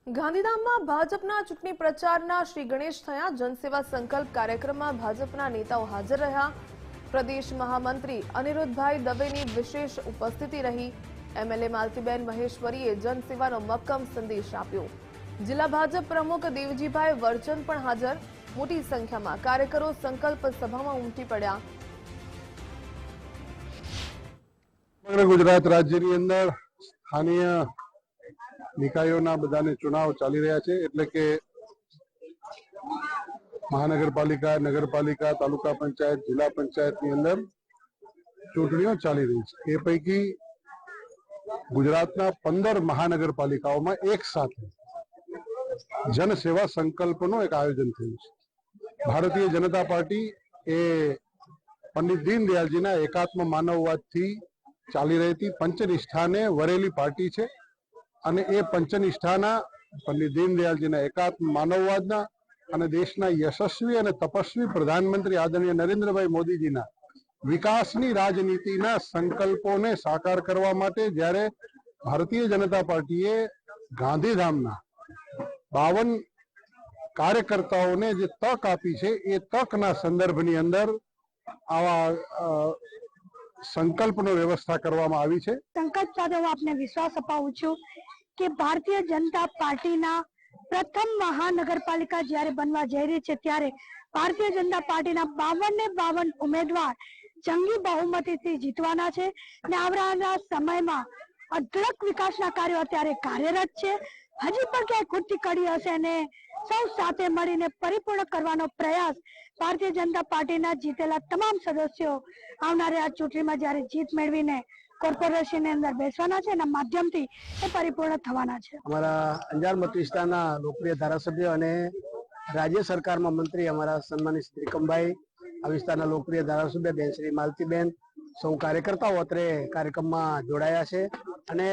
ગાંધીધામમાં ભાજપના ચૂંટણી પ્રચારના શ્રી ગણેશ થયા। જનસેવા સંકલ્પ કાર્યક્રમમાં ભાજપના નેતાઓ હાજર રહ્યા। પ્રદેશ મહામંત્રી અનિરુદ્ધભાઈ દવેની વિશેષ ઉપસ્થિતિ રહી। એમએલએ માલતીબેન મહેશ્વરીએ જનસેવાનો મક્કમ સંદેશ આપ્યો। જિલ્લા ભાજપ પ્રમુખ દેવજીભાઈ વર્ચન પણ હાજર। મોટી સંખ્યામાં કાર્યકરો સંકલ્પ સભામાં ઉમટી પડ્યા। સમગ્ર ગુજરાત રાજ્યની અંદર સ્થાનીય નિકાયોના બધાને ચુનાવ ચાલી રહ્યા છે, એટલે કે મહાનગરપાલિકા, નગરપાલિકા, તાલુકા પંચાયત, જિલ્લા પંચાયતની અંદર ચૂંટણીઓ ચાલી રહી છે। એ પૈકી ગુજરાતના 15 મહાનગરપાલિકાઓમાં એક સાથે જનસેવા સંકલ્પનું એક આયોજન થયું છે। ભારતીય જનતા પાર્ટી એ પંડિત દીનદયાળજીના એકાત્મ માનવવાદથી ચાલી રહી હતી પંચનિષ્ઠાને વરેલી પાર્ટી છે, અને એ પંચનિષ્ઠાના પંડિત દીનદયાળજીના એકાત્મ માનવવાદના અને દેશના યશસ્વી અને તપસ્વી પ્રધાનમંત્રી આદરણીય નરેન્દ્રભાઈ મોદીજીના વિકાસની રાજનીતિના સંકલ્પોને સાકાર કરવા માટે જ્યારે ભારતીય જનતા પાર્ટીએ ગાંધીધામના 52 કાર્યકર્તાઓને જે તક આપી છે, એ તકના સંદર્ભની અંદર આવા સંકલ્પનો વ્યવસ્થા કરવામાં આવી છે। સંકલ્પ સાથે હું આપને વિશ્વાસ અપાવું છું કે ભારતીય જનતા પાર્ટીના પ્રથમ મહાનગરપાલિકા જ્યારે બનવા જઈ રહી છે, ત્યારે ભારતીય જનતા પાર્ટીના 52 ઉમેદવાર જંગી બહુમતીથી જીતવાના છે અને આવનારા સમયમાં અઢળક વિકાસના કાર્યો અત્યારે કાર્યરત છે। હજી પણ ક્યાંય ખૂટતી કડી હશે અને સૌ સાથે મળીને પરિપૂર્ણ કરવાનો પ્રયાસ ભારતીય જનતા પાર્ટીના જીતેલા તમામ સદસ્યો આવનારી આ ચૂંટણીમાં જ્યારે જીત મેળવીને કોર્પોરેશનની અંદર બેસવાના છે, એના માધ્યમથી એ પરિપૂર્ણ થવાના છે। અમારા અંજાર મત વિસ્તારના લોકપ્રિય ધારાસભ્ય અને રાજ્ય સરકારમાં મંત્રી અમારા સન્માનિત ત્રિકમભાઈ, આ વિસ્તારના લોકપ્રિય ધારાસભ્ય બેન શ્રી માલતીબેન, સૌ કાર્યકર્તાઓ અત્રે કાર્યક્રમમાં જોડાયા છે અને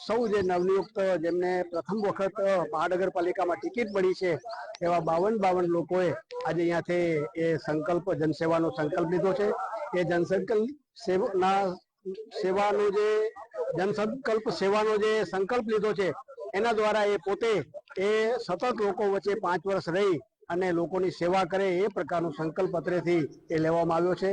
સૌ જે નવનિયુક્ત જેમને પ્રથમ વખત મહાનગરપાલિકામાં ટિકિટ મળી છે એવા 52 લોકોએ આજે અહીંયાથી એ સંકલ્પ જનસેવાનો સંકલ્પ લીધો છે। એ જનસંકલ્પ સેવાનો જે સંકલ્પ લીધો છે, એના દ્વારા એ પોતે એ સતત લોકો વચ્ચે 5 વર્ષ રહી અને લોકોની સેવા કરે એ પ્રકારનો સંકલ્પ અત્રેથી એ લેવામાં આવ્યો છે।